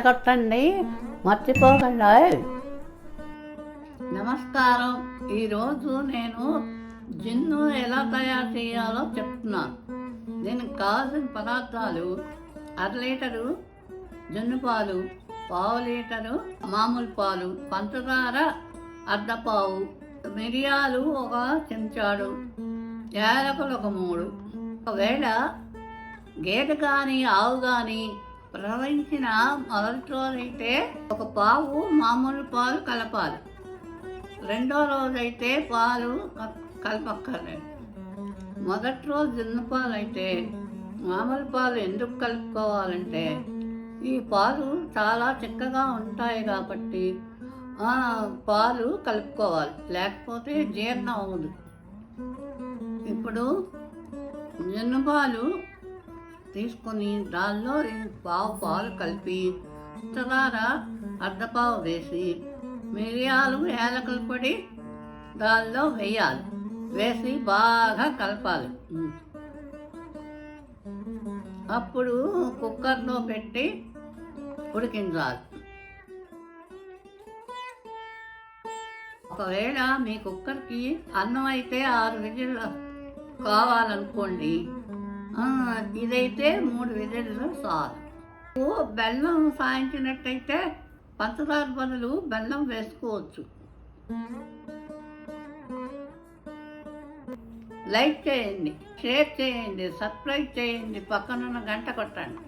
కొట్టండి, మర్చిపోకుండా. నమస్కారం. ఈరోజు నేను జిన్ను ఎలా తయారు చేయాలో చెప్తున్నాను. దీనికి కావాల్సిన పదార్థాలు: 1/2 లీటరు జున్ను పాలు, 1/2 లీటరు మామూలు పాలు, పంచదార 1/2 పావు, మిరియాలు 1 చెంచాడు, యాలకులు 3. ఒకవేళ గేదె కానీ ఆవు కానీ ప్రవహించిన మొదటి రోజైతే 1 పావు మామూలు పాలు కలపాలి. రెండో రోజైతే పాలు కలపక్కర్లేదు. మొదటి రోజు జున్ను పాలు అయితే మామూలు పాలు ఎందుకు కలుపుకోవాలంటే ఈ పాలు చాలా చిక్కగా ఉంటాయి కాబట్టి పాలు కలుపుకోవాలి, లేకపోతే జీర్ణం అవ్వదు. ఇప్పుడు జున్ను పాలు తీసుకొని దానిలో 1 పావు పాలు కలిపి పంచదార 1/2 పావు వేసి మిరియాలు యాలకుల పొడి దానిలో వేసి బాగా కలపాలి. అప్పుడు కుక్కర్లో పెట్టి ఉడికించాలి. ఒకవేళ మీ కుక్కర్కి అన్నం అయితే 6 విజిల్లు కావాలనుకోండి, ఇదైతే 3 విజిల్లు చాలు. బెల్లం సాయించినట్టయితే పంచదార బదులు బెల్లం వేసుకోవచ్చు. లైక్ చేయండి, షేర్ చేయండి, సబ్స్క్రైబ్ చేయండి, పక్కనున్న గంట కొట్టండి.